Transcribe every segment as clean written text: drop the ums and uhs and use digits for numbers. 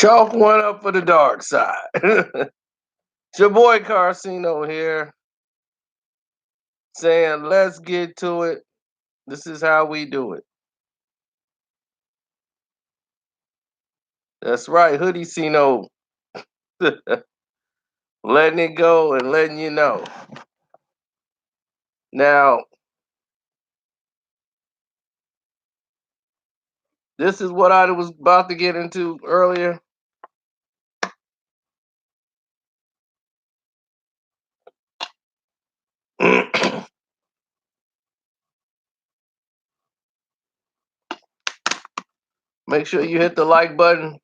Chalk one up for the dark side. It's your boy Carcino here saying, let's get to it. This is how we do it. That's right, Hoodie Cino. Letting it go and letting you know. Now, this is what I was about to get into earlier. Make sure you hit the like button.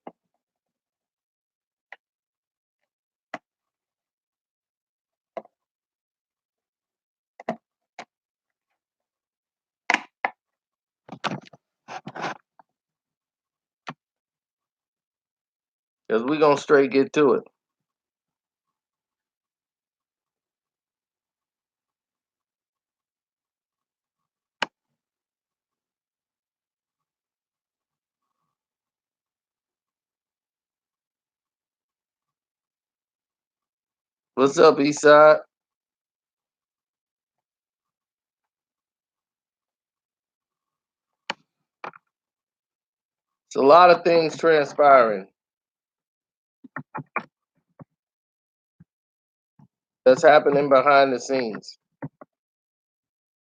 Because we're going to straight get to it. What's up, Eastside? It's a lot of things transpiring. That's happening behind the scenes.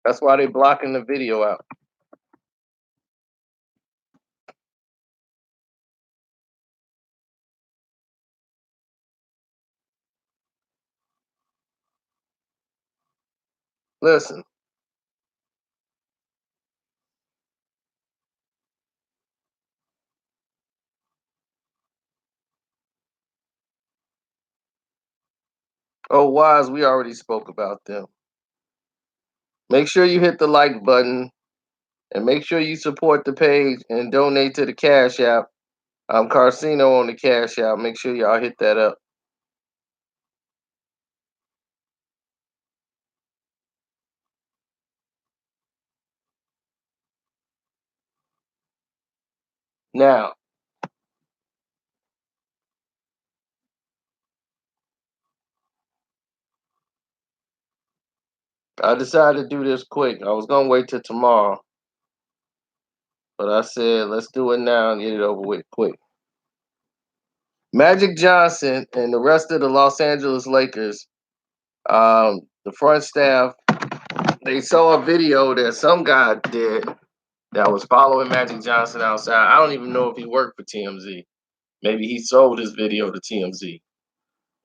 That's why they're blocking the video out. Listen. Oh, Wise, we already spoke about them. Make sure you hit the like button and make sure you support the page and donate to the Cash App. I'm Carcino on the Cash App. Make sure y'all hit that up. Now, I decided to do this quick. I was going to wait till tomorrow, but I said, let's do it now and get it over with quick. Magic Johnson and the rest of the Los Angeles Lakers, the front staff, they saw a video that some guy did that was following Magic Johnson outside. I don't even know if he worked for TMZ. Maybe he sold his video to TMZ.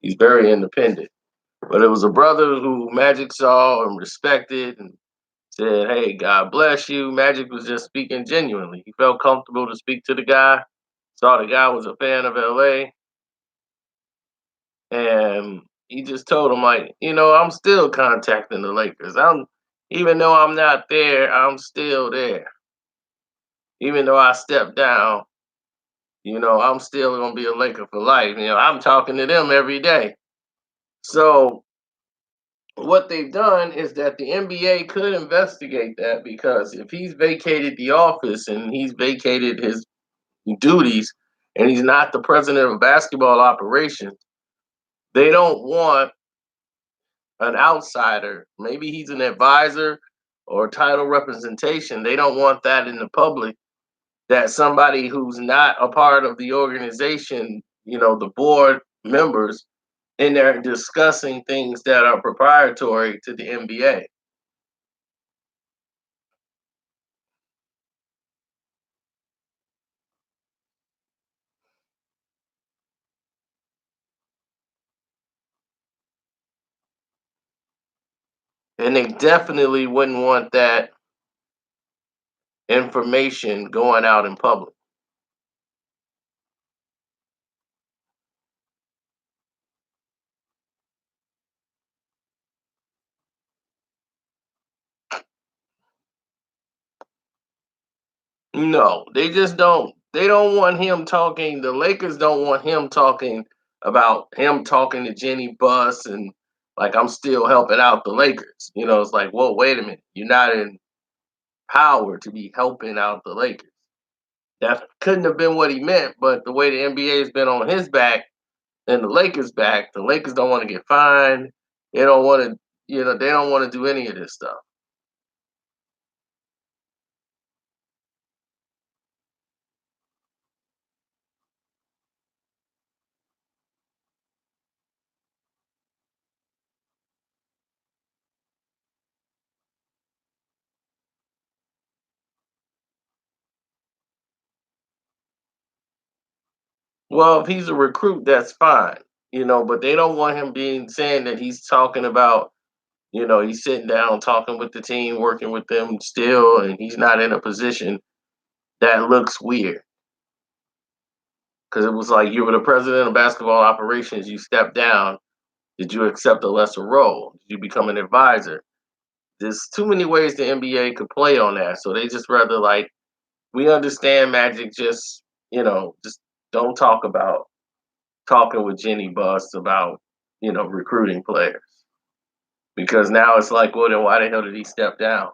He's very independent. But it was a brother who Magic saw and respected and said, hey, God bless you. Magic was just speaking genuinely. He felt comfortable to speak to the guy, saw the guy was a fan of LA. And he just told him, like, I'm still contacting the Lakers. Even though I'm not there, I'm still there. Even though I stepped down, I'm still gonna be a Laker for life. I'm talking to them every day. So what they've done is that the NBA could investigate that, because if he's vacated the office and he's vacated his duties and he's not the president of basketball operations, they don't want an outsider. Maybe he's an advisor or title representation. They don't want that in the public, that somebody who's not a part of the organization, the board members, in there discussing things that are proprietary to the NBA. And they definitely wouldn't want that information going out in public. No, they just don't. They don't want him talking. The Lakers don't want him talking about him talking to Jenny Buss and, like, I'm still helping out the Lakers. It's like, whoa, wait a minute. You're not in power to be helping out the Lakers. That couldn't have been what he meant, but the way the NBA has been on his back and the Lakers' back, the Lakers don't want to get fined. They don't want to, they don't want to do any of this stuff. Well, if he's a recruit, that's fine, but they don't want him being saying that he's talking about, he's sitting down talking with the team, working with them still, and he's not in a position that looks weird. Because it was like you were the president of basketball operations, you stepped down. Did you accept a lesser role? Did you become an advisor? There's too many ways the NBA could play on that. So they just rather like, we understand Magic just don't talk about talking with Jenny Buss about, recruiting players. Because now it's like, well, then why the hell did he step down?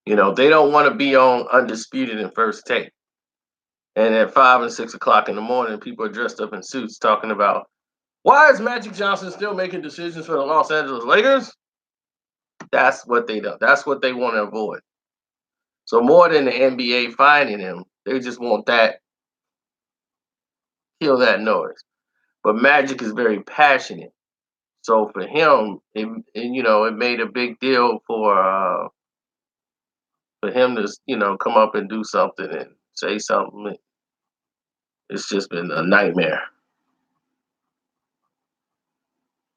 They don't want to be on Undisputed and First Take. And at 5 and 6 o'clock in the morning, people are dressed up in suits talking about why is Magic Johnson still making decisions for the Los Angeles Lakers? That's what they do. That's what they want to avoid. So more than the NBA finding him, they just want that kill that noise. But Magic is very passionate. So for him, it made a big deal for him to come up and do something and say something. It's just been a nightmare.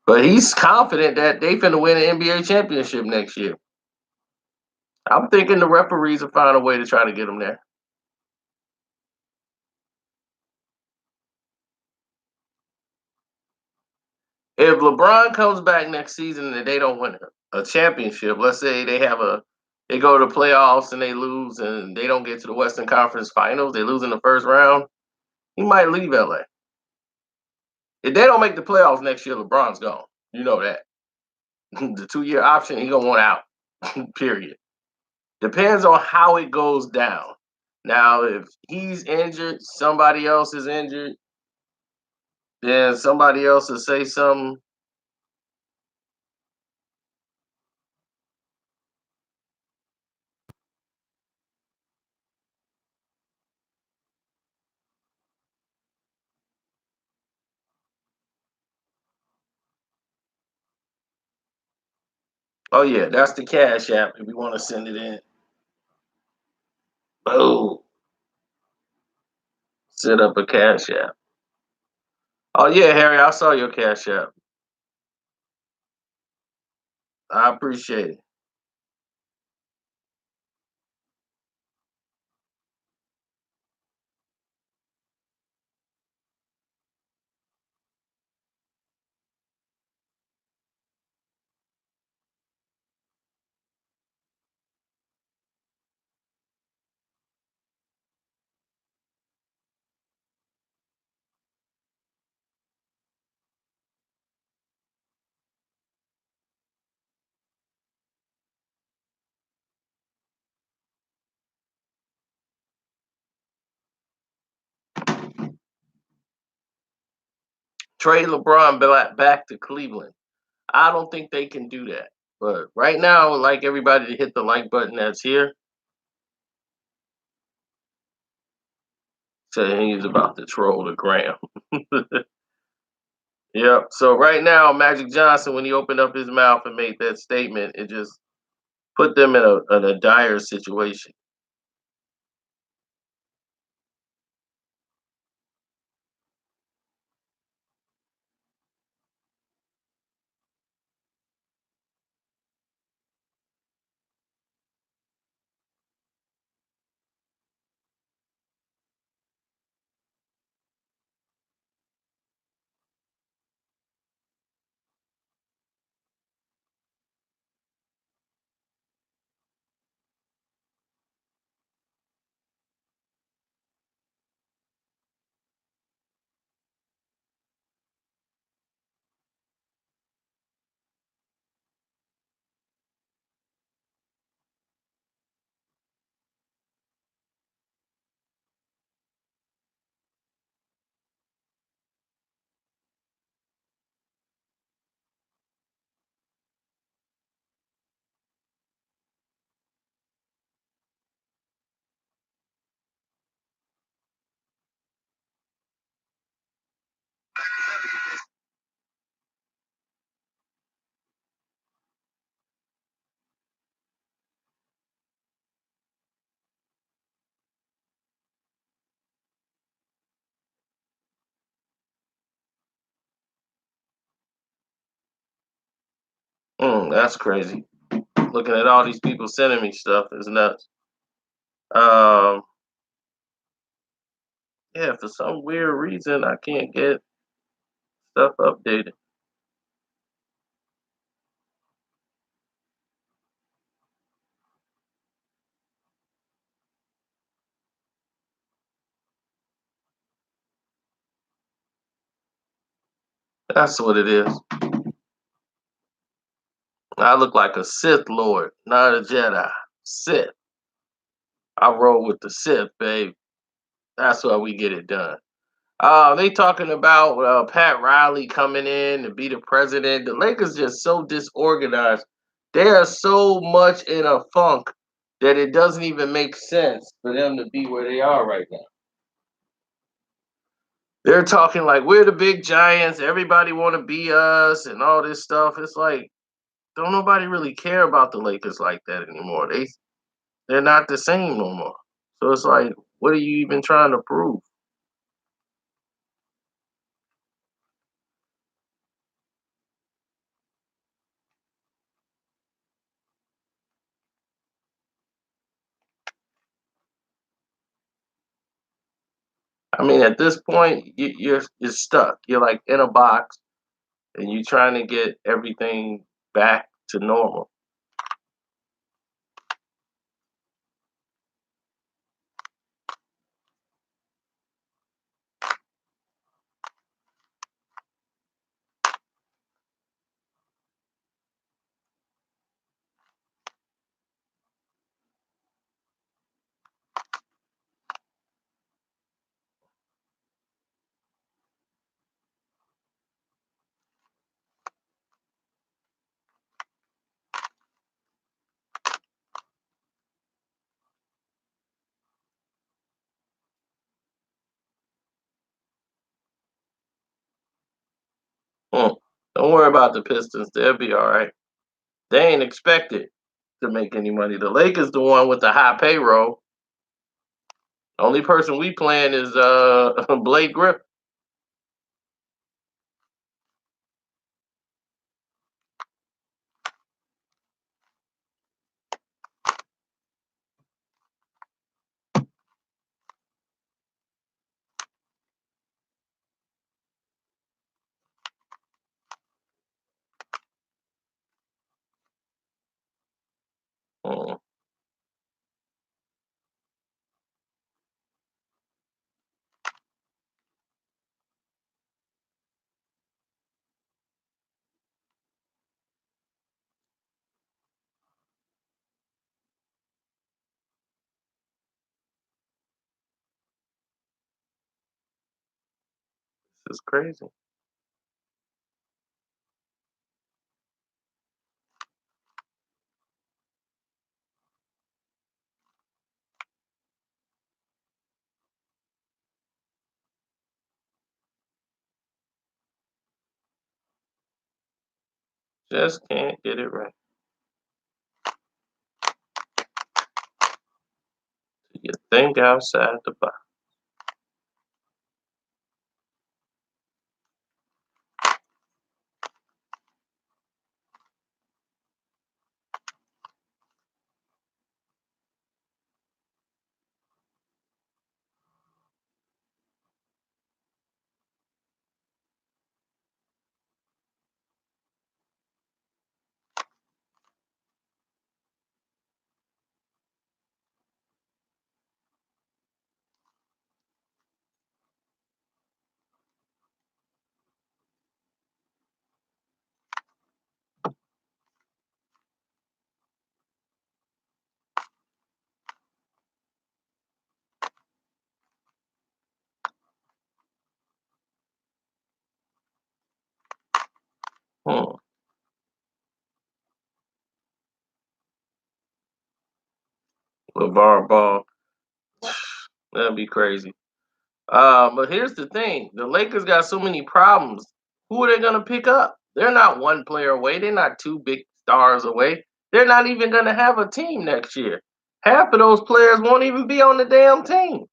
But he's confident that they finna win an NBA championship next year. I'm thinking the referees will find a way to try to get him there. If LeBron comes back next season and they don't win a championship, let's say they go to playoffs and they lose and they don't get to the Western Conference Finals, they lose in the first round, he might leave LA. If they don't make the playoffs next year, LeBron's gone. You know that. The 2-year option, he gonna want out. Period. Depends on how it goes down. Now, if he's injured, somebody else is injured, then somebody else will say something. Oh yeah, that's the Cash App if we want to send it in. Oh, set up a Cash App. Oh yeah, Harry, I saw your Cash App. I appreciate it. Trade LeBron back to Cleveland. I don't think they can do that. But right now, I would like everybody to hit the like button that's here. Saying he's about to troll the gram. Yep. So right now, Magic Johnson, when he opened up his mouth and made that statement, it just put them in a dire situation. That's crazy. Looking at all these people sending me stuff is nuts. Um, yeah, for some weird reason, I can't get stuff updated. That's what it is. I look like a Sith Lord, not a Jedi. Sith. I roll with the Sith, babe. That's why we get it done. They talking about Pat Riley coming in to be the president. The Lakers just so disorganized. They are so much in a funk that it doesn't even make sense for them to be where they are right now. They're talking like we're the big giants. Everybody want to be us and all this stuff. It's like don't nobody really care about the Lakers like that anymore. They're not the same no more. So it's like, what are you even trying to prove? I mean, at this point, you're stuck. You're like in a box, and you're trying to get everything back to normal. Hmm. Don't worry about the Pistons; they'll be all right. They ain't expected to make any money. The Lakers, the one with the high payroll. Only person we playing is Blake Griffin. Hmm. This is crazy. Just can't get it right. You think outside the box. Hmm. LeVar Ball. That'd be crazy. But here's the thing: the Lakers got so many problems. Who are they gonna pick up? They're not one player away. They're not two big stars away. They're not even gonna have a team next year. Half of those players won't even be on the damn team.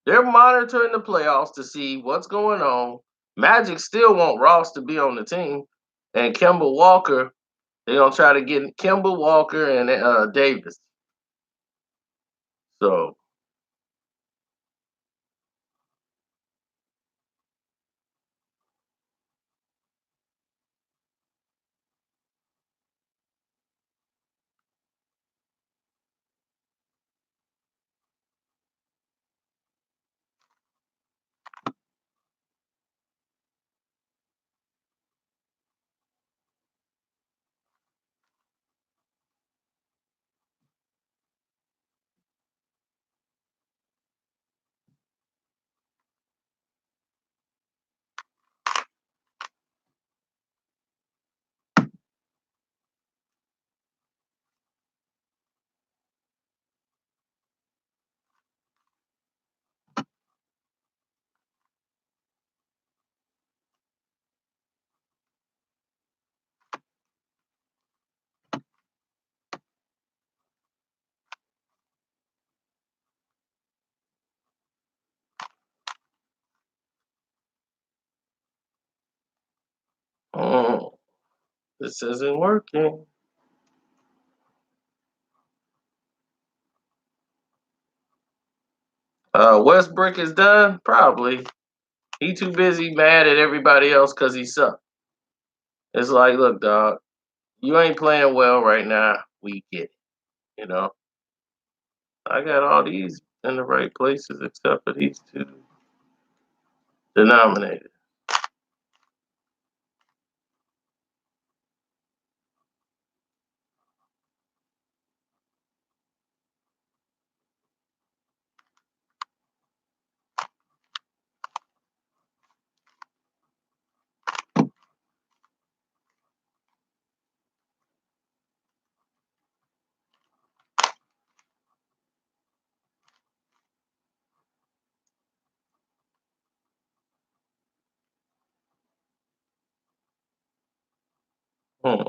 They're monitoring the playoffs to see what's going on. Magic still want Ross to be on the team. And Kemba Walker, they're gonna try to get Kemba Walker and Davis. So mm, this isn't working. Westbrook is done? Probably. He too busy mad at everybody else because he sucked. It's like, look, dog, you ain't playing well right now. We get it. You know, I got all these in the right places except for these two denominators. Hmm.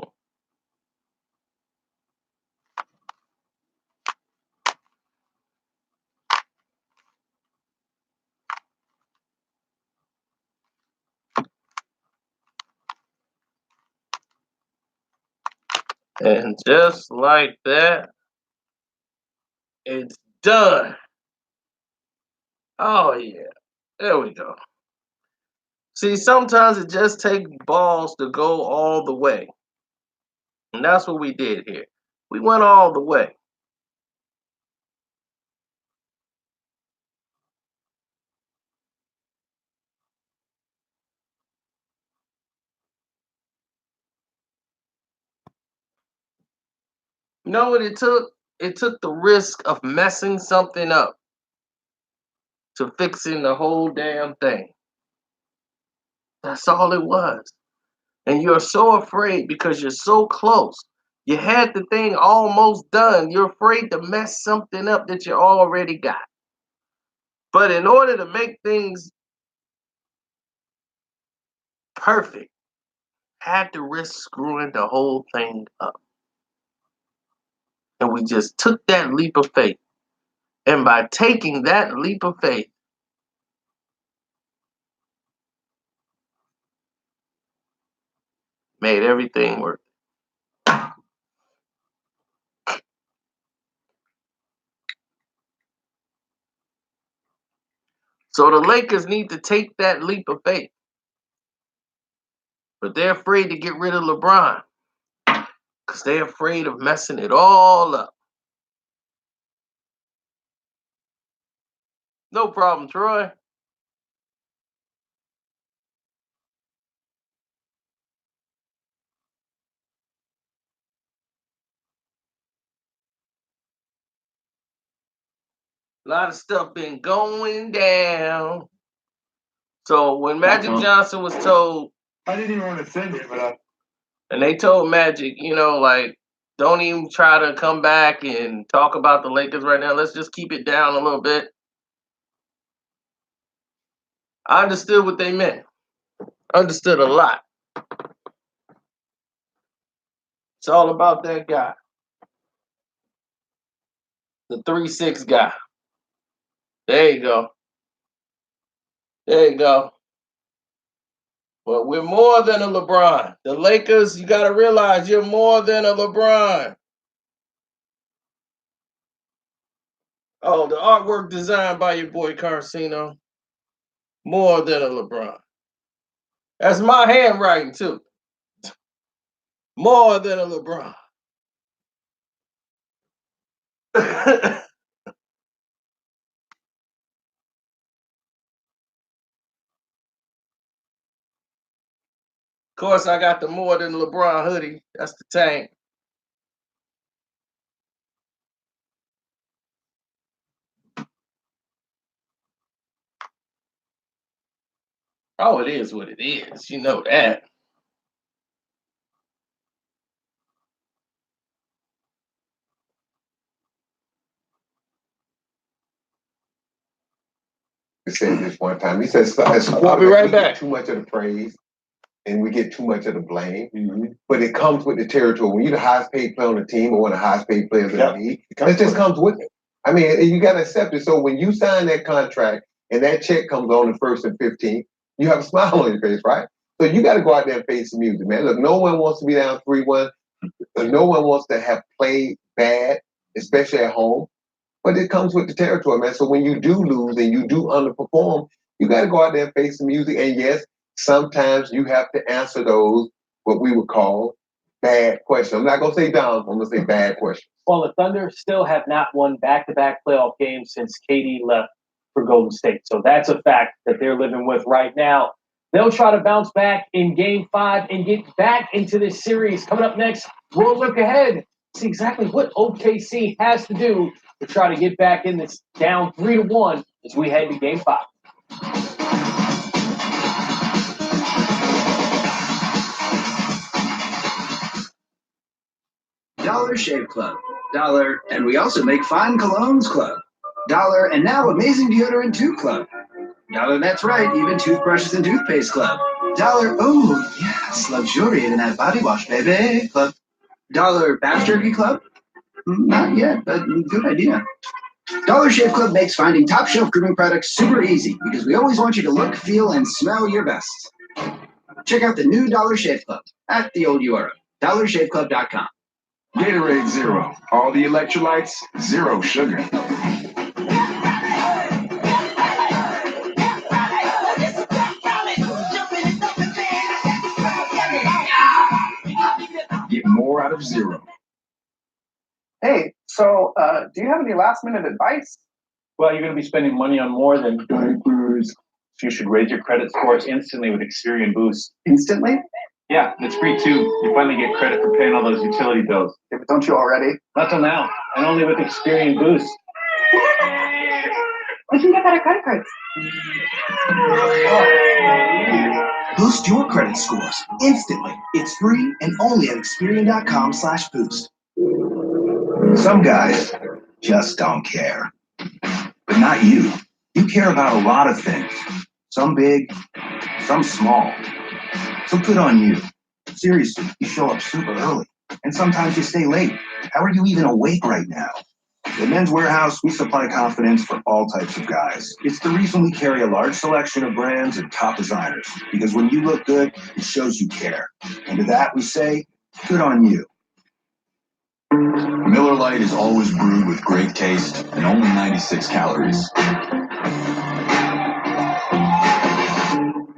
And just like that, it's done. Oh, yeah. There we go. See, sometimes it just takes balls to go all the way. And that's what we did here. We went all the way. You know what it took? It took the risk of messing something up to fixing the whole damn thing. That's all it was. And you're so afraid because you're so close. You had the thing almost done. You're afraid to mess something up that you already got. But in order to make things perfect, had to risk screwing the whole thing up. And we just took that leap of faith. And by taking that leap of faith, made everything work. So the Lakers need to take that leap of faith. But they're afraid to get rid of LeBron because they're afraid of messing it all up. No problem, Troy. A lot of stuff been going down. So when Magic Johnson was told, I didn't even want to send it, but and they told Magic, like, don't even try to come back and talk about the Lakers right now. Let's just keep it down a little bit. I understood what they meant. Understood a lot. It's all about that guy, the 3-6 guy. There you go. There you go. But we're more than a LeBron. The Lakers, you got to realize you're more than a LeBron. Oh, the artwork designed by your boy Carcino. More than a LeBron. That's my handwriting too. More than a LeBron. Of course, I got the more than LeBron hoodie. That's the tank. Oh, it is what it is. You know that. He said this one time. He says, I'll be right back. Too much of the praise and we get too much of the blame. But it comes with the territory. When you're the highest paid player on the team or one of the highest paid players in the league, it just comes with it. I mean, you got to accept it. So when you sign that contract and that check comes on the 1st and 15th, you have a smile on your face, right? So you got to go out there and face the music, man. Look, no one wants to be down 3-1. No one wants to have played bad, especially at home. But it comes with the territory, man. So when you do lose and you do underperform, you got to go out there and face the music. And yes, sometimes you have to answer those, what we would call bad questions. I'm not going to say dumb, I'm going to say bad questions. Well, the Thunder still have not won back-to-back playoff games since KD left for Golden State. So that's a fact that they're living with right now. They'll try to bounce back in Game 5 and get back into this series. Coming up next, we'll look ahead, see exactly what OKC has to do to try to get back in this down 3-1 as we head to Game 5. Dollar Shave Club. Dollar, and we also make fine colognes club. Dollar, and now amazing deodorant too club. Dollar, that's right, even toothbrushes and toothpaste club. Dollar, oh yes, luxuriate in that body wash, baby club. Dollar bath jerky club? Not yet, but good idea. Dollar Shave Club makes finding top shelf grooming products super easy because we always want you to look, feel, and smell your best. Check out the new Dollar Shave Club at the old URL, dollarshaveclub.com. Gatorade Zero. All the electrolytes, zero sugar. Get more out of zero. Hey, so do you have any last minute advice? Well, you're going to be spending money on more than diapers. So you should raise your credit scores instantly with Experian Boost. Instantly? Yeah, it's free too. You finally get credit for paying all those utility bills. Yeah, but don't you already? Not till now, and only with Experian Boost. We can get better credit cards. Boost your credit scores instantly. It's free and only at Experian.com/boost. Some guys just don't care. But not you. You care about a lot of things. Some big, some small. So good on you. Seriously, you show up super early. And sometimes you stay late. How are you even awake right now? At Men's Warehouse, we supply confidence for all types of guys. It's the reason we carry a large selection of brands and top designers. Because when you look good, it shows you care. And to that we say, good on you. Miller Lite is always brewed with great taste and only 96 calories.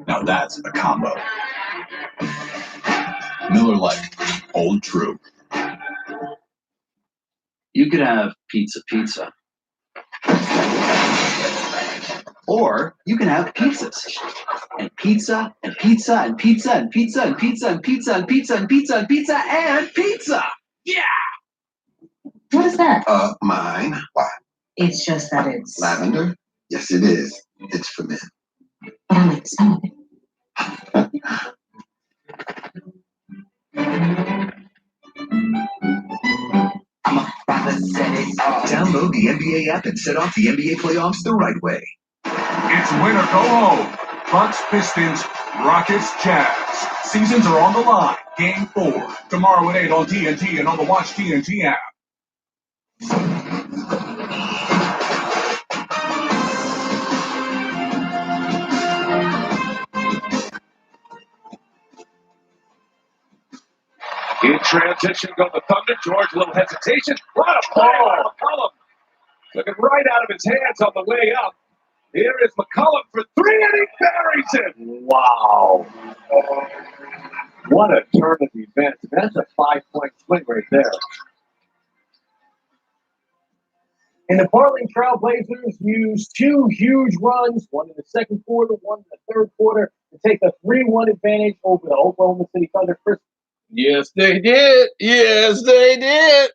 Now that's a combo. Miller Lite, hold true. You could have pizza. Or you can have pizzas. And pizza, and pizza, and pizza, and pizza, and pizza, and pizza, and pizza, and pizza, and pizza, and pizza. Yeah! What is that? Mine. Why? It's just that it's... Lavender? Yes, it is. It's for men. But I like the smell of it. Download the NBA app and set off the NBA playoffs the right way. It's win or go home. Bucks, Pistons, Rockets, Jazz. Seasons are on the line. Game 4. Tomorrow at 8 on TNT and on the Watch TNT app. transition go the Thunder. George, a little hesitation. What a play by McCollum. Looking right out of his hands on the way up. Here is McCollum for three, and he buries it. Wow. What a turn of events. That's a 5-point swing right there. And the Portland Trailblazers used two huge runs, one in the second quarter, one in the third quarter, to take a 3-1 advantage over the Oklahoma City Thunder. Yes, they did. Yes, they did.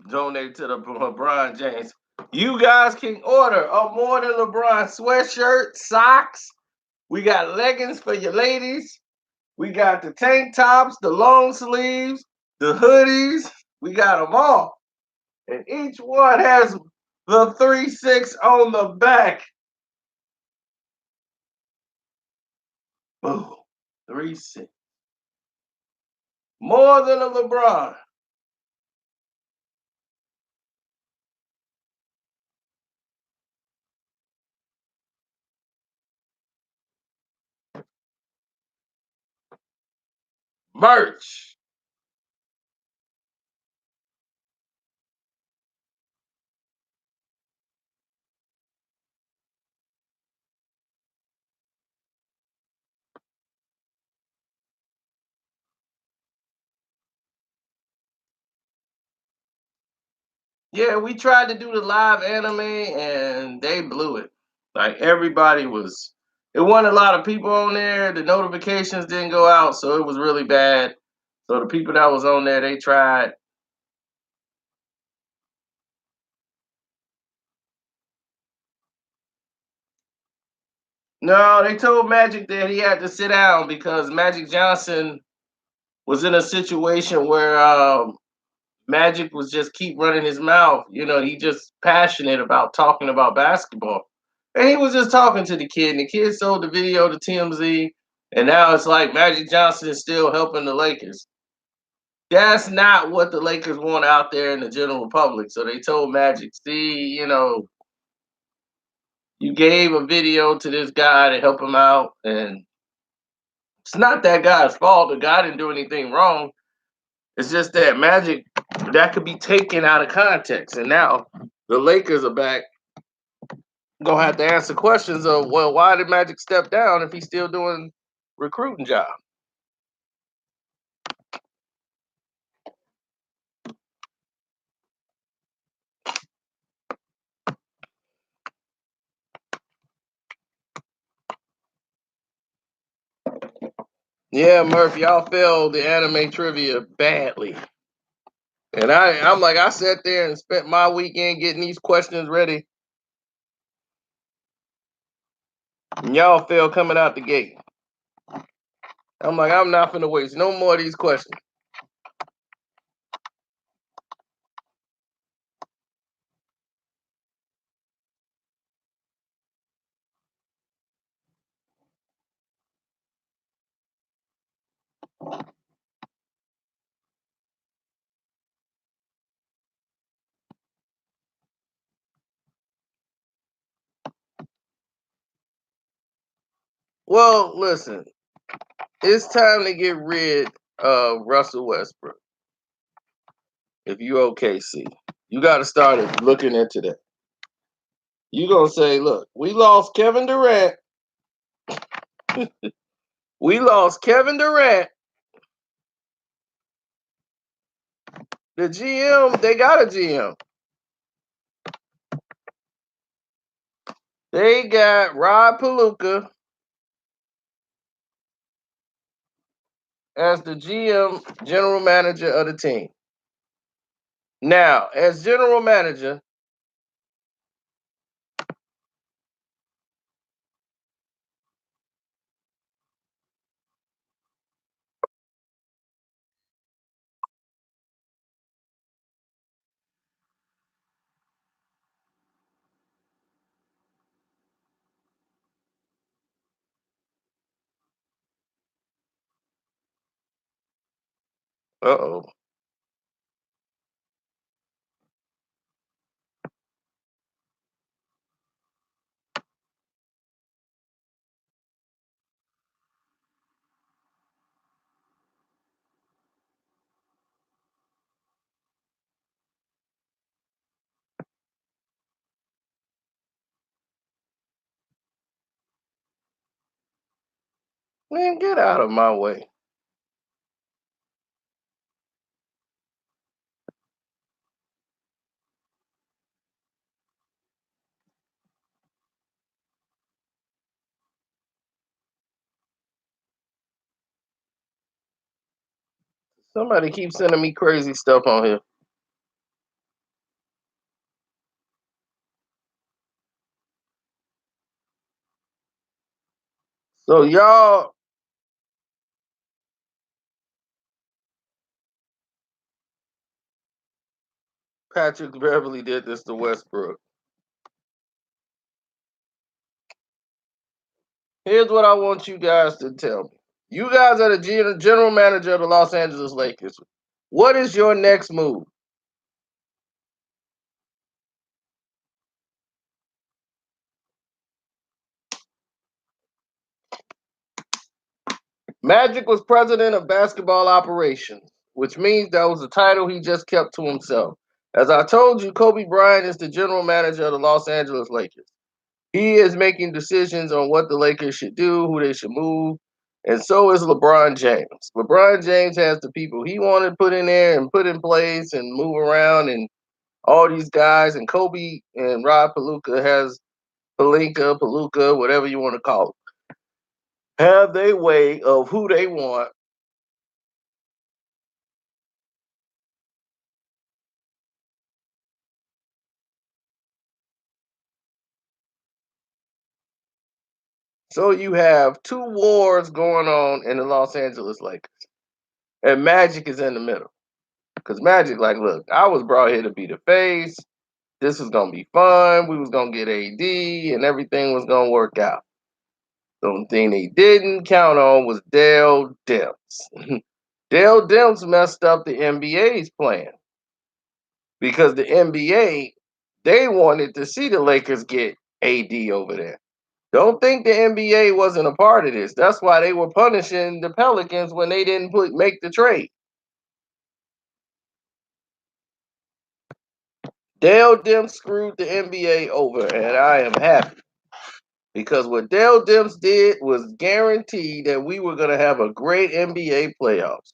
Donate to the LeBron James. You guys can order a more than LeBron sweatshirt, socks. We got leggings for your ladies. We got the tank tops, the long sleeves, the hoodies. We got them all. And each one has the 3-6 on the back. Boom. 3-6. More than a LeBron. Merch. Yeah, we tried to do the live anime and they blew it. Like everybody was, it wasn't a lot of people on there. The notifications didn't go out, so it was really bad. So the people that was on there, they tried. No, they told Magic that he had to sit down because Magic Johnson was in a situation where Magic was just keep running his mouth. You know, he just passionate about talking about basketball. And he was just talking to the kid, and the kid sold the video to TMZ, and now it's like Magic Johnson is still helping the Lakers. That's not what the Lakers want out there in the general public. So they told Magic, see, you know, you gave a video to this guy to help him out, and it's not that guy's fault. The guy didn't do anything wrong. It's just that Magic, that could be taken out of context. And now the Lakers are back, gonna have to answer questions of, well, why did Magic step down if he's still doing recruiting job? Yeah, Murph, y'all failed the anime trivia badly. And I'm like, I sat there and spent my weekend getting these questions ready. And y'all failed coming out the gate. I'm like, I'm not finna waste no more of these questions. Well, listen, it's time to get rid of Russell Westbrook. If you OKC, you got to start looking into that. You gonna say, look, we lost Kevin Durant. We lost Kevin Durant. The GM, they got a GM. They got Rob Pelinka as the GM, general manager of the team. Now, as general manager, uh-oh. Man, get out of my way. Somebody keeps sending me crazy stuff on here. So y'all, Patrick Beverly did this to Westbrook. Here's what I want you guys to tell me. You guys are the general manager of the Los Angeles Lakers. What is your next move? Magic was president of basketball operations, which means that was a title he just kept to himself. As I told you, Kobe Bryant is the general manager of the Los Angeles Lakers. He is making decisions on what the Lakers should do, who they should move, and so is LeBron James. LeBron James has the people he wanted put in there and put in place and move around, and all these guys. And Kobe and Rob Pelinka has Pelinka, whatever you want to call it, have their way of who they want. So you have two wars going on in the Los Angeles Lakers, and Magic is in the middle. Because Magic, like, look, I was brought here to be the face. This was gonna be fun. We was gonna get AD, and everything was gonna work out. The only thing they didn't count on was Dale Demps. Dale Demps messed up the NBA's plan because the NBA, they wanted to see the Lakers get AD over there. Don't think the NBA wasn't a part of this. That's why they were punishing the Pelicans when they didn't make the trade. Dale Demps screwed the NBA over, and I am happy. Because what Dale Demps did was guarantee that we were going to have a great NBA playoffs.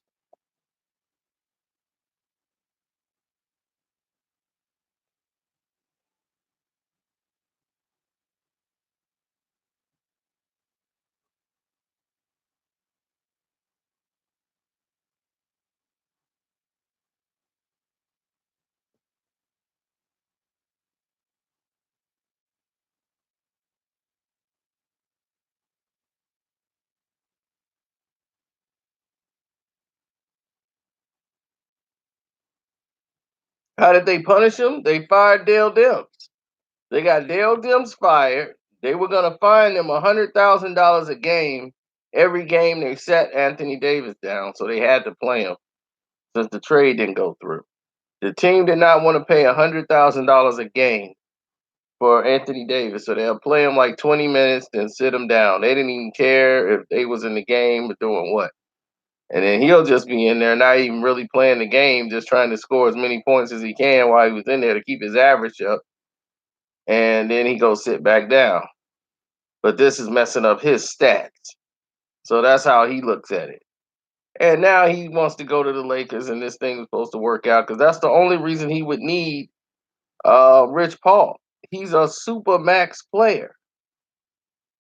How did they punish him? They fired Dale Demps. They got Dale Demps fired. They were going to fine him $100,000 a game every game they set Anthony Davis down, so they had to play him since the trade didn't go through. The team did not want to pay $100,000 a game for Anthony Davis, so they'll play him like 20 minutes, then sit him down. They didn't even care if they was in the game or doing what. And then he'll just be in there, not even really playing the game, just trying to score as many points as he can while he was in there to keep his average up. And then he goes sit back down. But this is messing up his stats. So that's how he looks at it. And now he wants to go to the Lakers, and this thing is supposed to work out because that's the only reason he would need Rich Paul. He's a super max player.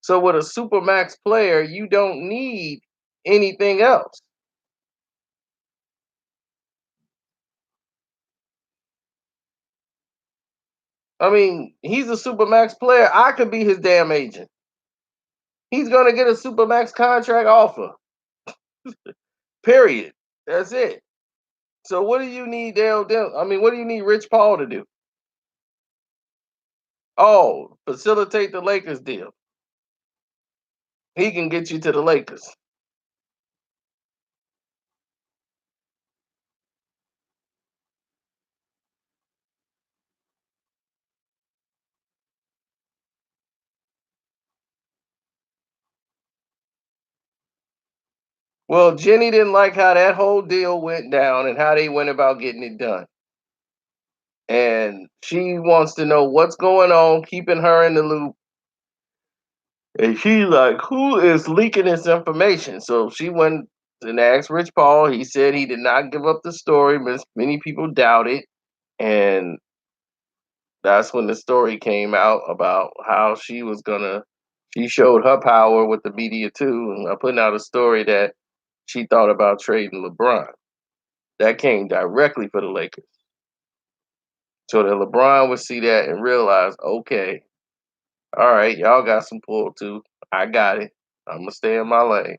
So with a super max player, you don't need anything else. I mean, he's a super max player. I could be his damn agent. He's gonna get a super max contract offer. Period. That's it. So what do you need Dale Dem? I mean, what do you need Rich Paul to do? Oh, facilitate the Lakers deal. He can get you to the Lakers. Well, Jenny didn't like how that whole deal went down and how they went about getting it done. And she wants to know what's going on, keeping her in the loop. And she like, who is leaking this information? So she went and asked Rich Paul. He said he did not give up the story, but many people doubt it. And that's when the story came out about how she showed her power with the media too, and putting out a story that she thought about trading LeBron. That came directly for the Lakers. So that LeBron would see that and realize, okay, all right, y'all got some pull too. I got it. I'm gonna stay in my lane.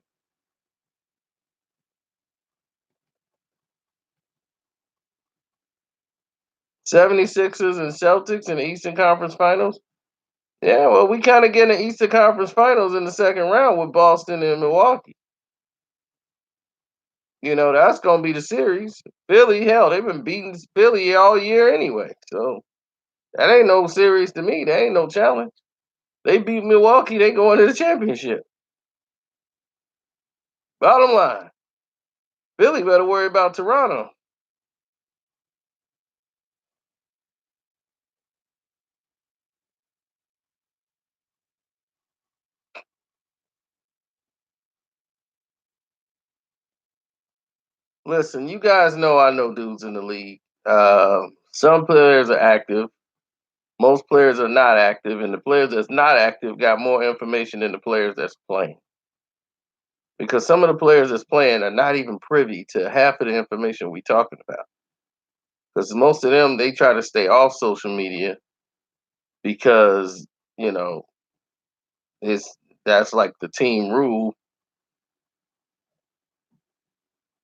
76ers and Celtics in the Eastern Conference Finals. Yeah, well, we kind of get in the Eastern Conference Finals in the second round with Boston and Milwaukee. That's going to be the series. Philly, hell, they've been beating Philly all year anyway. So that ain't no series to me. That ain't no challenge. They beat Milwaukee, they go into the championship. Bottom line, Philly better worry about Toronto. Listen, you guys know I know dudes in the league. Some players are active. Most players are not active, and the players that's not active got more information than the players that's playing. Because some of the players that's playing are not even privy to half of the information we talking about. Because most of them, they try to stay off social media because, you know, it's that's like the team rule.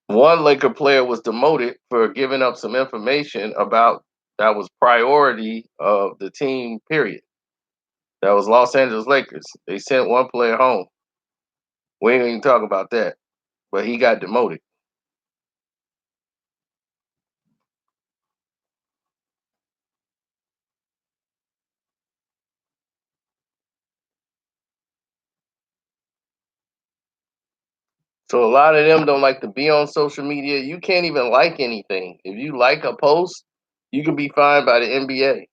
One Laker player was demoted for giving up some information about that was priority of the team, period. That was Los Angeles Lakers. They sent one player home. We ain't even talk about that. But he got demoted. So a lot of them don't like to be on social media. You can't even like anything. If you like a post, you can be fined by the NBA.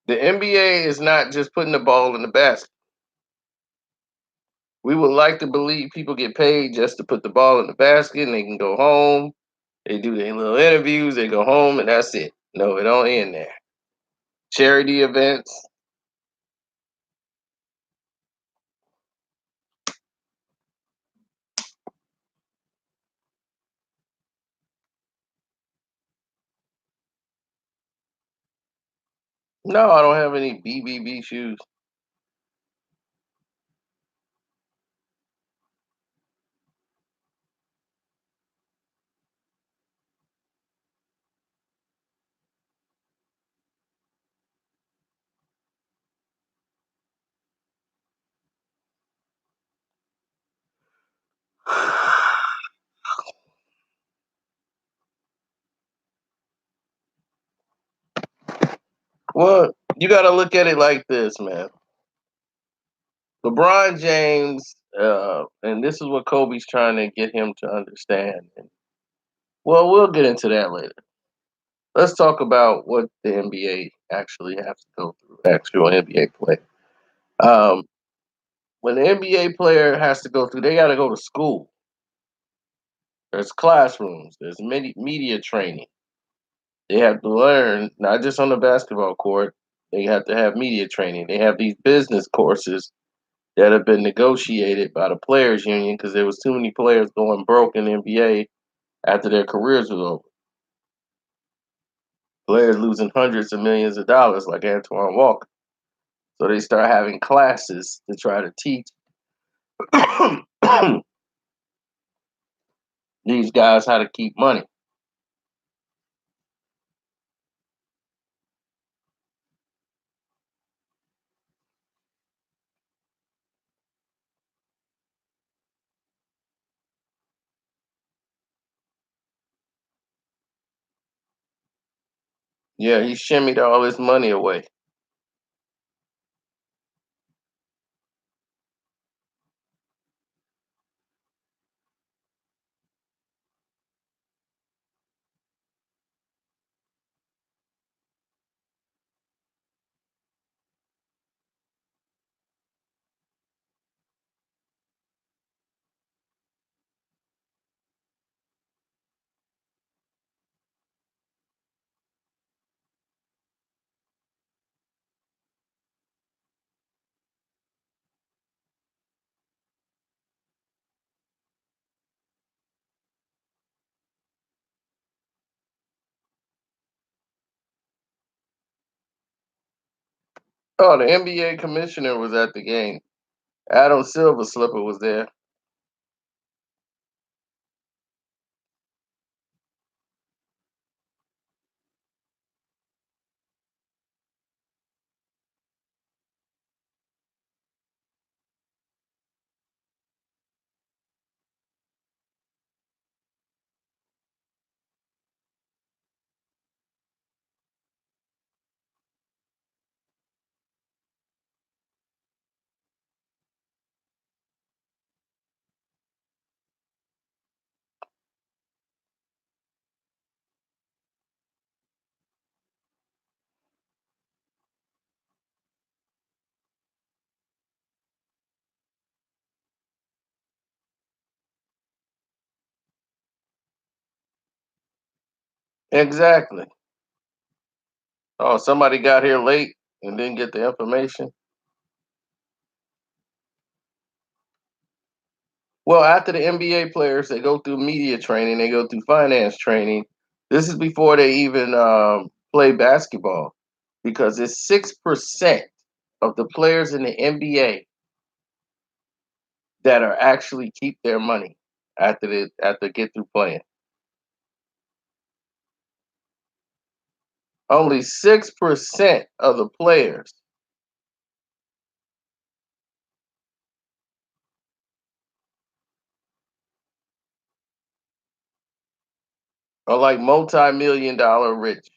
The NBA is not just putting the ball in the basket. We would like to believe people get paid just to put the ball in the basket and they can go home. They do their little interviews, they go home, and that's it. No, it don't end there. Charity events. No, I don't have any BBB shoes. Well, you got to look at it like this, man. LeBron James, and this is what Kobe's trying to get him to understand. And, well, we'll get into that later. Let's talk about what the NBA actually has to go through, actual NBA play. Um, when the NBA player has to go through, they got to go to school. There's classrooms, there's media training. They have to learn, not just on the basketball court, they have to have media training. They have these business courses that have been negotiated by the players union because there was too many players going broke in the NBA after their careers was over. Players losing hundreds of millions of dollars like Antoine Walker. So they start having classes to try to teach these guys how to keep money. Yeah, he shimmied all his money away. Oh, the NBA commissioner was at the game. Adam Silver Slipper was there. Exactly. Oh, somebody got here late and didn't get the information. Well, after the NBA players, they go through media training, they go through finance training. This is before they even play basketball, because it's 6% of the players in the NBA that are actually keep their money after get through playing. Only 6% of the players are like multi-million dollar rich.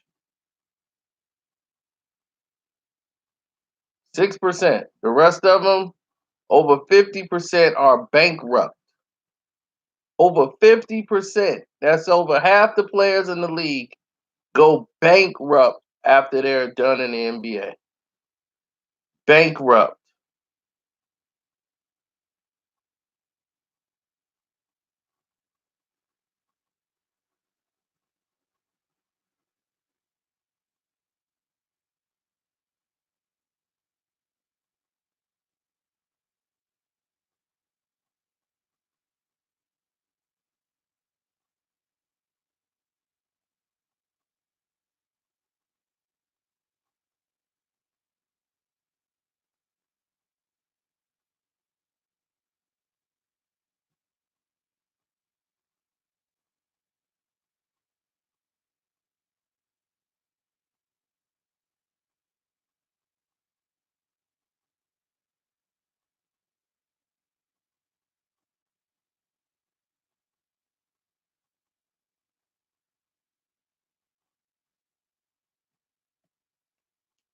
6%. The rest of them, over 50% are bankrupt. Over 50%. That's over half the players in the league go bankrupt after they're done in the NBA. Bankrupt.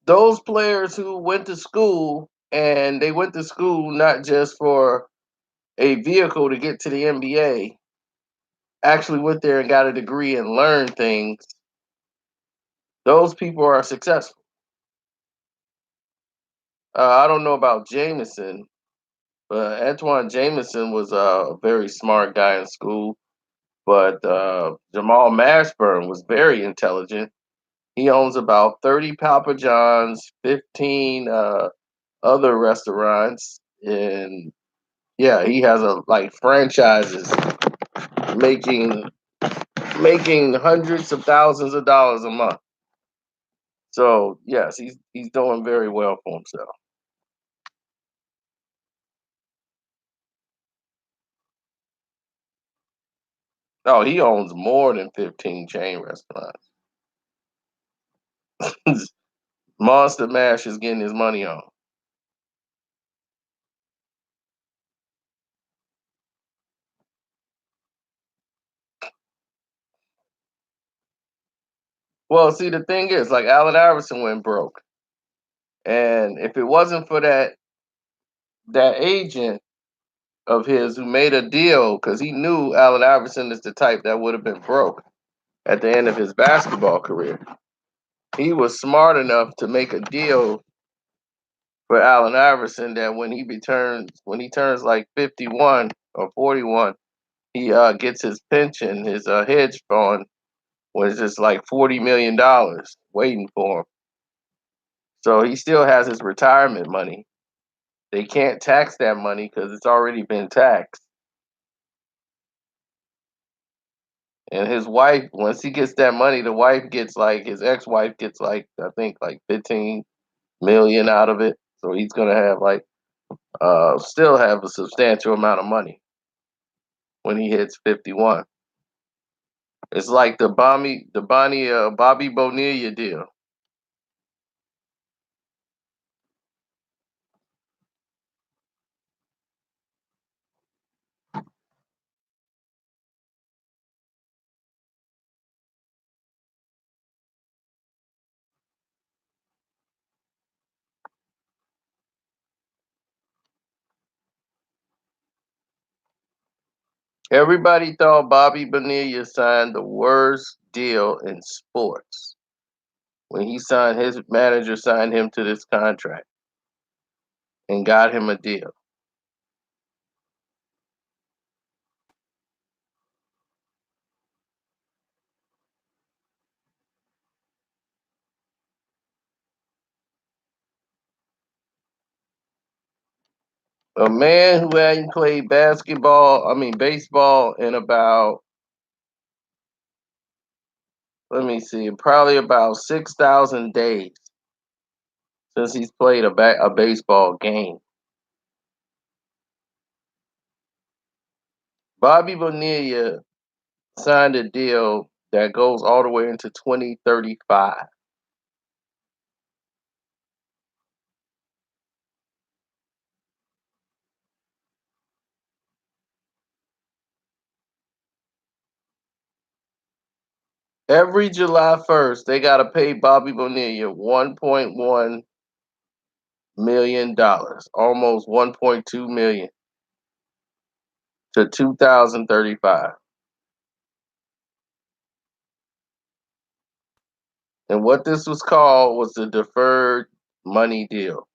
Those players who went to school, and they went to school not just for a vehicle to get to the NBA, actually went there and got a degree and learned things, those people are successful. I don't know about Jameson, but Antoine Jameson was a very smart guy in school. But Jamal Mashburn was very intelligent. He owns about 30 Papa John's, 15 other restaurants, and yeah, he has a like franchises making hundreds of thousands of dollars a month. So yes, he's doing very well for himself. Oh, he owns more than 15 chain restaurants. Monster Mash is getting his money on. Well, see, the thing is, like Allen Iverson went broke, and if it wasn't for that agent of his who made a deal, because he knew Allen Iverson is the type that would have been broke at the end of his basketball career. He was smart enough to make a deal for Allen Iverson that when he turns like 51 or 41, he gets his pension, his hedge fund was just like $40 million waiting for him. So he still has his retirement money. They can't tax that money because it's already been taxed. And his wife, once he gets that money, the wife gets like his ex-wife gets like I think like $15 million out of it. So he's gonna have like still have a substantial amount of money when he hits 51. It's like the Bobby Bonilla deal. Everybody thought Bobby Bonilla signed the worst deal in sports. When his manager signed him to this contract and got him a deal. A man who hadn't played baseball in about, let me see, probably about 6,000 days since he's played a baseball game. Bobby Bonilla signed a deal that goes all the way into 2035. Every July 1st, they got to pay Bobby Bonilla $1.1 million, almost 1.2 million to 2035. And what this was called was the deferred money deal.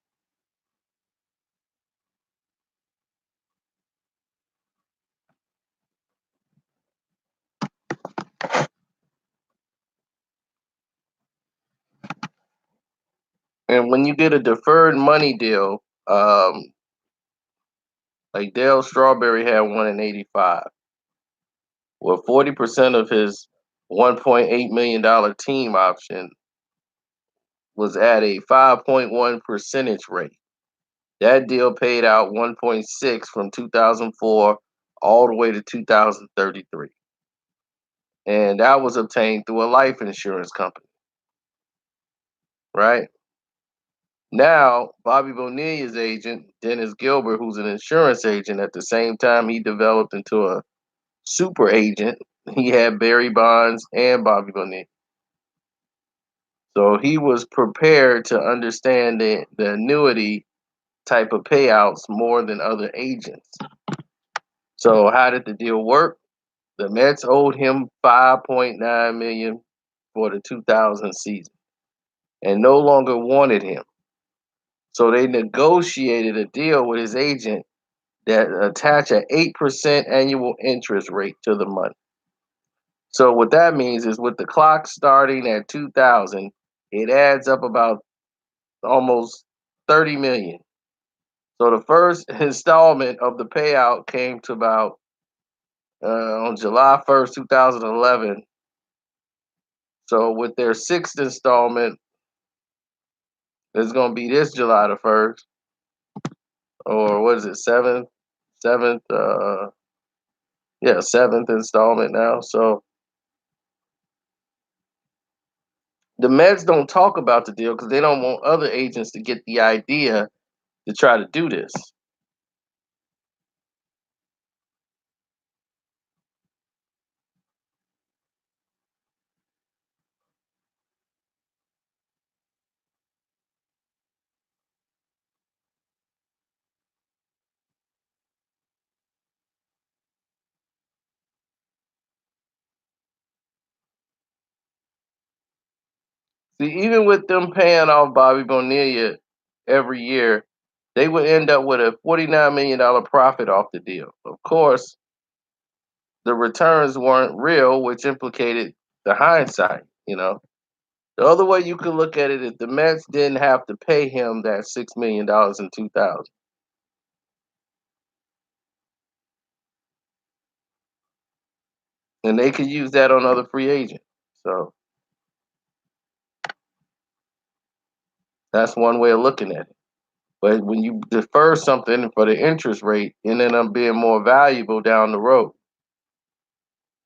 And when you get a deferred money deal, like Dale Strawberry had one in 85, where 40% of his $1.8 million team option was at a 5.1 percentage rate. That deal paid out 1.6 from 2004 all the way to 2033. And that was obtained through a life insurance company, right? Now, Bobby Bonilla's agent, Dennis Gilbert, who's an insurance agent, at the same time he developed into a super agent. He had Barry Bonds and Bobby Bonilla. So he was prepared to understand the annuity type of payouts more than other agents. So how did the deal work? The Mets owed him $5.9 million for the 2000 season and no longer wanted him. So they negotiated a deal with his agent that attached an 8% annual interest rate to the money. So what that means is with the clock starting at 2000, it adds up about almost 30 million. So the first installment of the payout came to about on July 1st, 2011. So with their sixth installment, it's going to be this July the 1st, or what is it, seventh, seventh installment now. So the Mets don't talk about the deal because they don't want other agents to get the idea to try to do this. See, even with them paying off Bobby Bonilla every year, they would end up with a $49 million profit off the deal. Of course, the returns weren't real, which implicated the hindsight, you know. The other way you could look at it is the Mets didn't have to pay him that $6 million in 2000. And they could use that on other free agents. So That's one way of looking at it. But when you defer something for the interest rate, it ended up being more valuable down the road.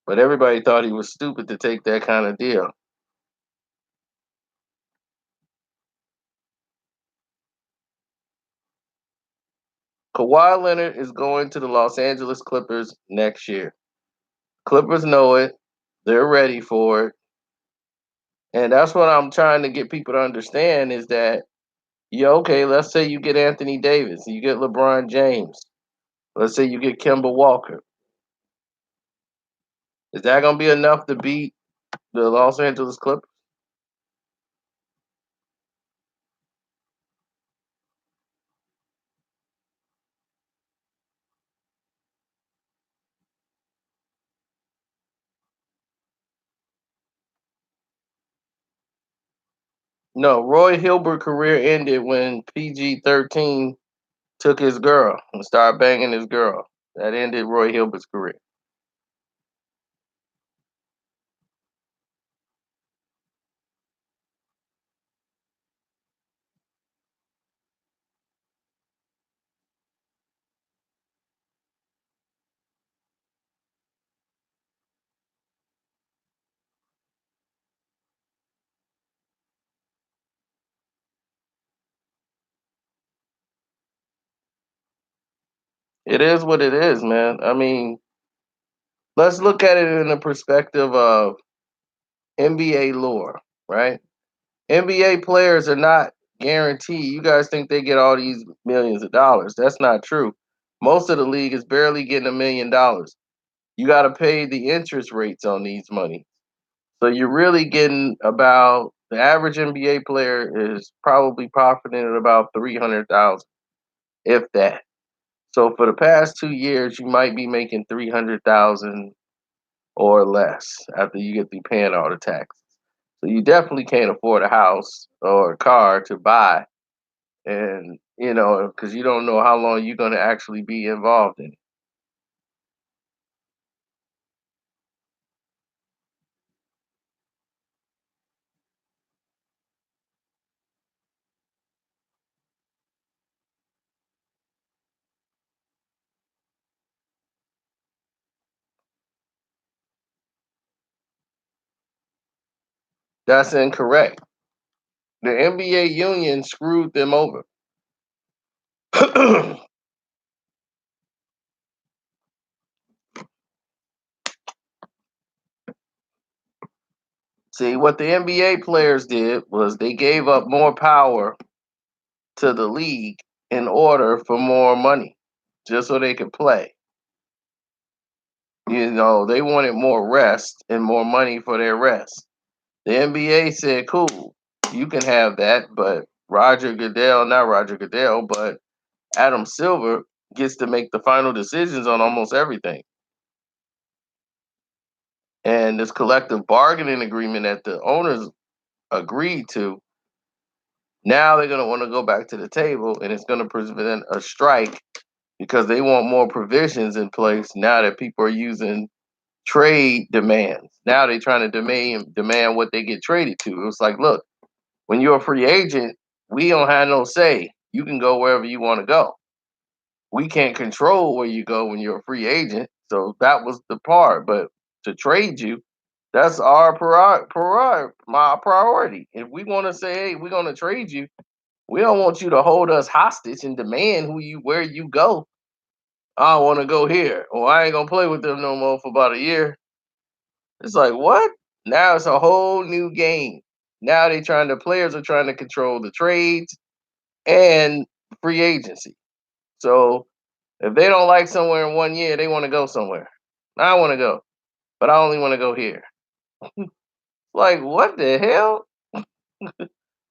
But everybody thought he was stupid to take that kind of deal. Kawhi Leonard is going to the Los Angeles Clippers next year. Clippers know it. They're ready for it. And that's what I'm trying to get people to understand is that, yeah, okay, let's say you get Anthony Davis, you get LeBron James. Let's say you get Kemba Walker. Is that going to be enough to beat the Los Angeles Clippers? No, Roy Hilbert's career ended when PG-13 took his girl and started banging his girl. That ended Roy Hilbert's career. It is what it is, man. I mean, let's look at it in the perspective of NBA lore, right? NBA players are not guaranteed. You guys think they get all these millions of dollars. That's not true. Most of the league is barely getting $1 million. You got to pay the interest rates on these money. So you're really getting about the average NBA player is probably profiting at about 300,000, if that. So for the past 2 years, you might be making 300,000 or less after you get through paying all the taxes. So you definitely can't afford a house or a car to buy, and because you don't know how long you're going to actually be involved in it. That's incorrect. The NBA union screwed them over. See, what the NBA players did was they gave up more power to the league in order for more money, just so they could play. They wanted more rest and more money for their rest. The NBA said, cool, you can have that, but not Roger Goodell, but Adam Silver gets to make the final decisions on almost everything. And this collective bargaining agreement that the owners agreed to, now they're going to want to go back to the table, and it's going to prevent a strike because they want more provisions in place now that people are using trade demands. Now they're trying to demand what they get traded to. It's like, look, when you're a free agent, we don't have no say. You can go wherever you want to go. We can't control where you go when you're a free agent. So that was the part. But to trade you, that's our my priority. If we want to say, hey, we're going to trade you, we don't want you to hold us hostage and demand where you go. I want to go here, or I ain't gonna play with them no more for about a year. It's like, what? Now it's a whole new game. Now players are trying to control the trades and free agency. So if they don't like somewhere in 1 year, they want to go somewhere. I want to go, but I only want to go here. Like, what the hell?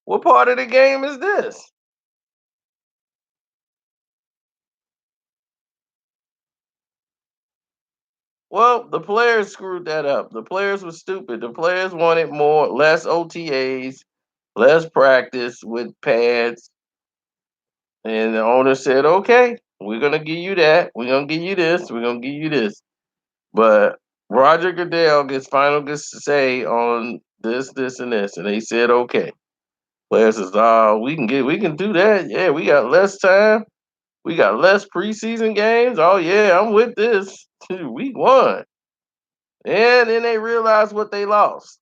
What part of the game is this? Well, the players screwed that up. The players were stupid. The players wanted less OTAs, less practice with pads. And the owner said, okay, we're going to give you that. We're going to give you this. We're going to give you this. But Roger Goodell gets to say on this, and this. And they said, okay. Players says, "Oh, we can do that. Yeah, we got less time. We got less preseason games. Oh yeah, I'm with this. Week 1." And then they realize what they lost.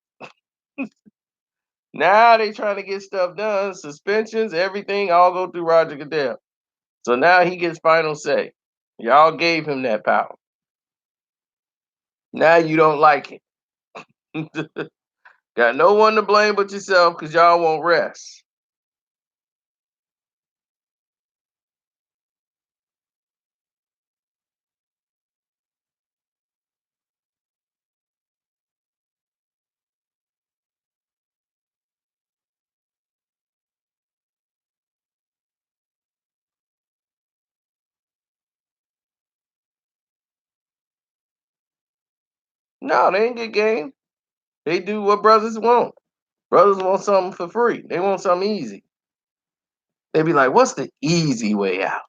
Now they trying to get stuff done. Suspensions, everything, all go through Roger Goodell. So now he gets final say. Y'all gave him that power. Now you don't like it. Got no one to blame but yourself because y'all won't rest. No, they ain't get game. They do what brothers want. Brothers want something for free. They want something easy. They be like, what's the easy way out?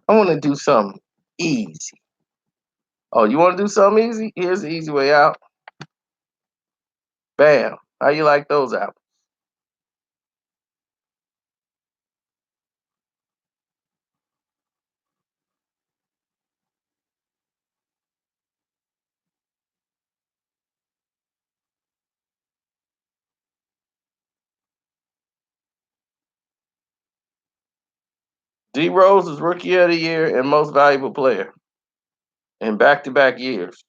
I want to do something easy. Oh, you want to do something easy? Here's the easy way out. Bam. How you like those apples? D Rose is rookie of the year and most valuable player in back-to-back years.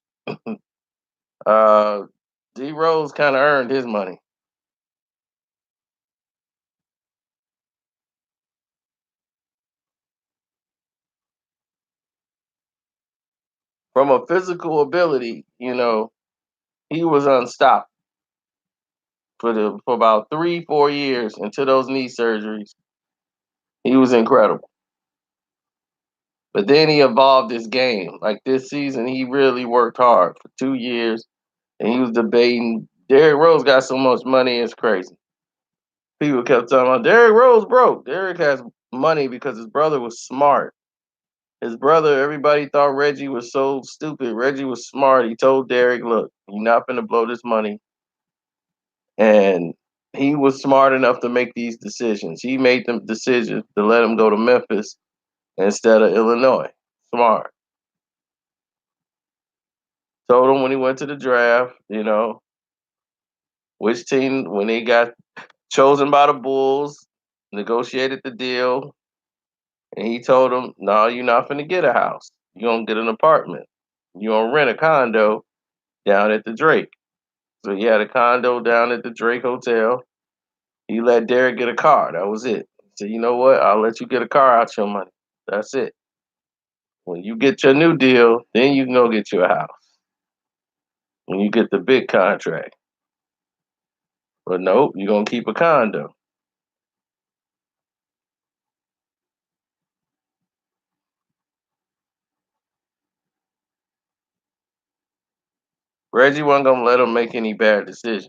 uh, D Rose kind of earned his money. From a physical ability, he was unstoppable for about 3-4 years until those knee surgeries. He was incredible. But then he evolved his game. Like this season, he really worked hard for 2 years, and he was debating. Derrick Rose got so much money, it's crazy. People kept talking about Derrick Rose broke. Derrick has money because his brother was smart. His brother, everybody thought Reggie was so stupid. Reggie was smart. He told Derrick, look, you're not going to blow this money. And he was smart enough to make these decisions. He made the decision to let him go to Memphis instead of Illinois. Smart. Told him when he went to the draft, which team, when he got chosen by the Bulls, negotiated the deal, and he told him, no, you're not going to get a house. You're going to get an apartment. You're going to rent a condo down at the Drake. So he had a condo down at the Drake Hotel. He let Derrick get a car. That was it. He said, you know what? I'll let you get a car out your money. That's it. When you get your new deal, then you can go get you a house. When you get the big contract. But nope, you're going to keep a condo. Reggie wasn't going to let him make any bad decisions.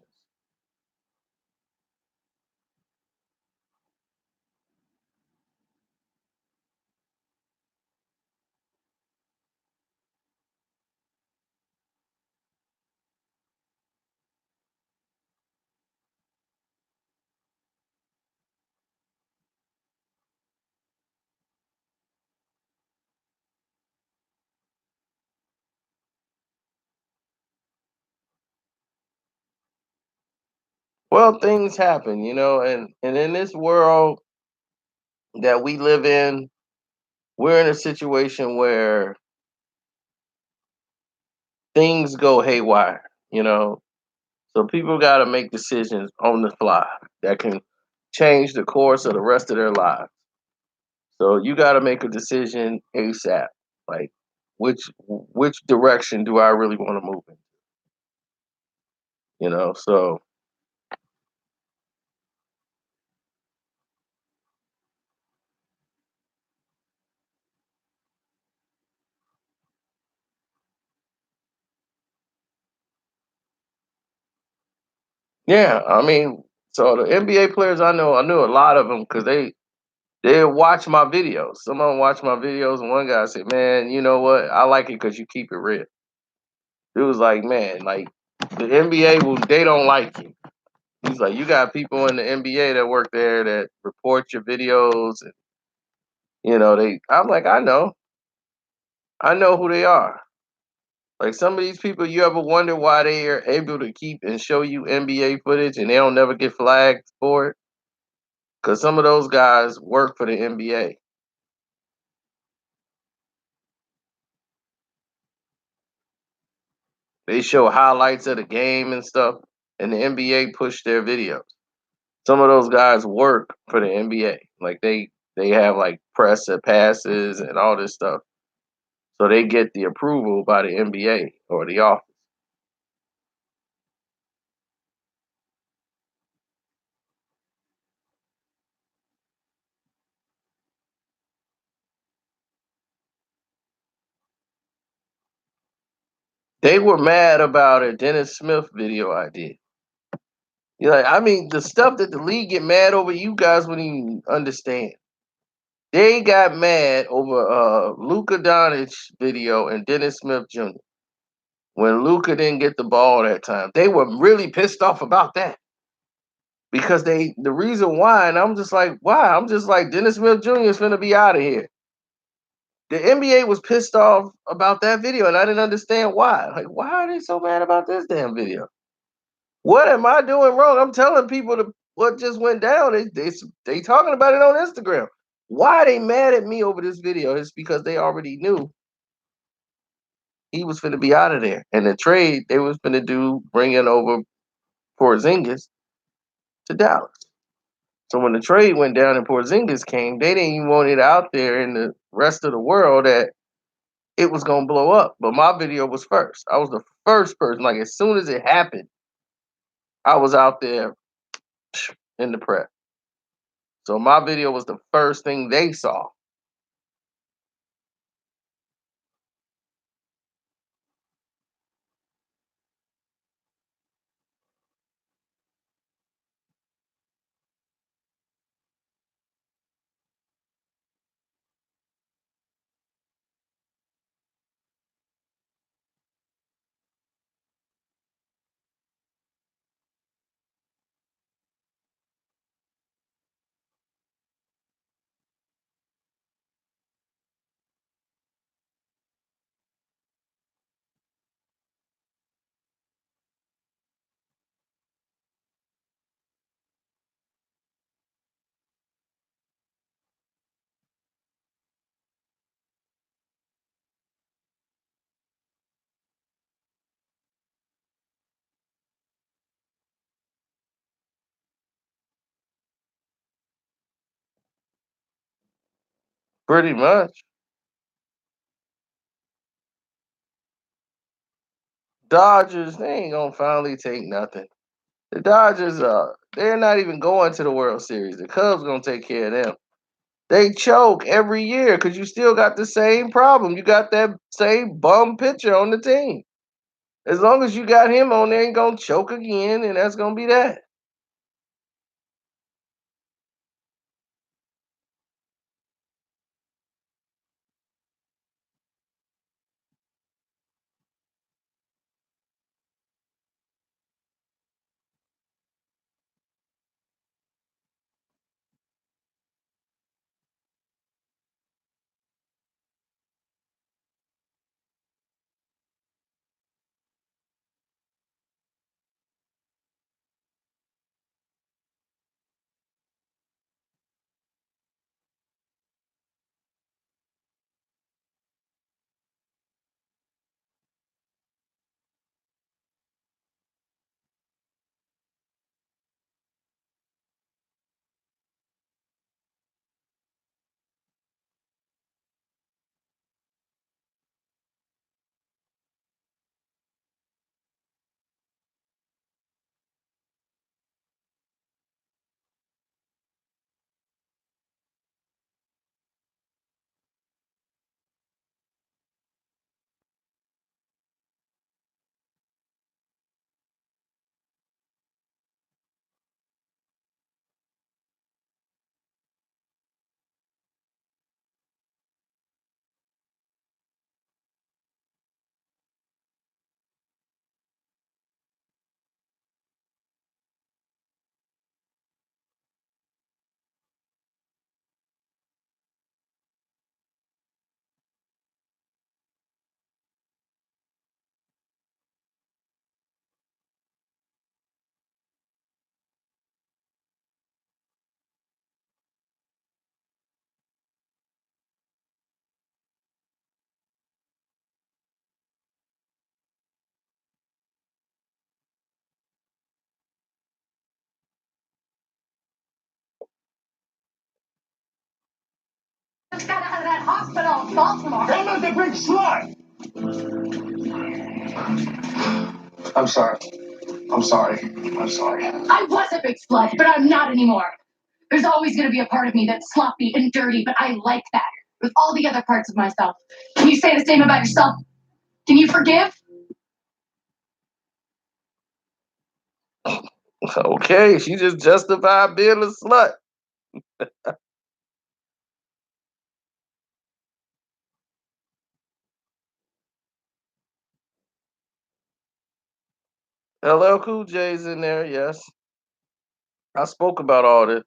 Well, things happen, and in this world that we live in, we're in a situation where things go haywire. So people got to make decisions on the fly that can change the course of the rest of their lives. So you got to make a decision ASAP. Like, which direction do I really want to move in? So yeah, I mean, so the NBA players I knew a lot of them because they watch my videos. Some of them watch my videos, and one guy said, "Man, you know what? I like it because you keep it real." It was like, man, like the NBA will they don't like you. He's like, you got people in the NBA that work there that report your videos, and I'm like, I know who they are. Like some of these people, you ever wonder why they are able to keep and show you NBA footage and they don't never get flagged for it? Because some of those guys work for the NBA. They show highlights of the game and stuff, and the NBA push their videos. Some of those guys work for the NBA. Like they have like press and passes and all this stuff. So they get the approval by the NBA or the office. They were mad about a Dennis Smith video I did. I mean, the stuff that the league get mad over, you guys wouldn't even understand. They got mad over Luka Doncic video and Dennis Smith Jr. when Luka didn't get the ball that time. They were really pissed off about that. Because the reason why, and I'm just like, why? I'm just like, Dennis Smith Jr. is finna be out of here. The NBA was pissed off about that video, and I didn't understand why. Like, why are they so mad about this damn video? What am I doing wrong? I'm telling people what just went down. They talking about it on Instagram. Why are they mad at me over this video? It's because they already knew he was finna be out of there. And the trade they was finna do, bringing over Porzingis to Dallas. So when the trade went down and Porzingis came, they didn't even want it out there in the rest of the world that it was gonna blow up. But my video was first. I was the first person. Like as soon as it happened, I was out there in the press. So my video was the first thing they saw. Pretty much. Dodgers, they ain't gonna finally take nothing. The Dodgers, they're not even going to the World Series. The Cubs gonna take care of them. They choke every year because you still got the same problem. You got that same bum pitcher on the team. As long as you got him on there, ain't gonna choke again, and that's gonna be that. Just got out of that hospital in Baltimore. I'm not the big slut! I'm sorry. I'm sorry. I'm sorry. I was a big slut, but I'm not anymore. There's always going to be a part of me that's sloppy and dirty, but I like that with all the other parts of myself. Can you say the same about yourself? Can you forgive? Okay, she just justified being a slut. LL Cool J's in there, yes. I spoke about all this.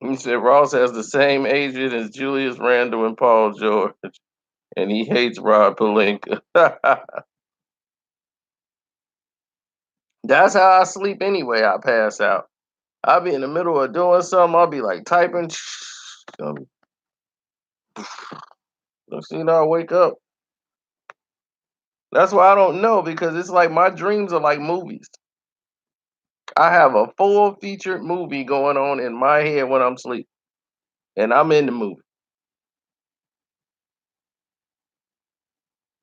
He said Ross has the same agent as Julius Randle and Paul George, and he hates Rod Pelinka. That's how I sleep anyway. I pass out. I'll be in the middle of doing something. I'll be like typing. Next thing you know, I wake up. That's why I don't know, because it's like my dreams are like movies. I have a full featured movie going on in my head when I'm asleep, and I'm in the movie.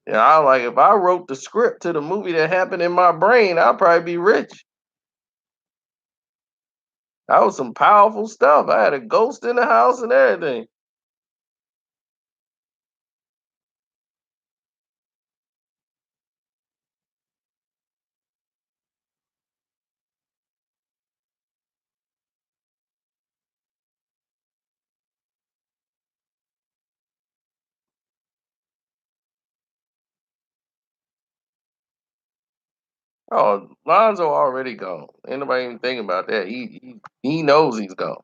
And I like, if I wrote the script to the movie that happened in my brain, I'd probably be rich. That was some powerful stuff. I had a ghost in the house and everything. Oh, Lonzo already gone. Ain't nobody even thinking about that. He knows he's gone.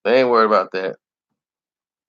They ain't worried about that.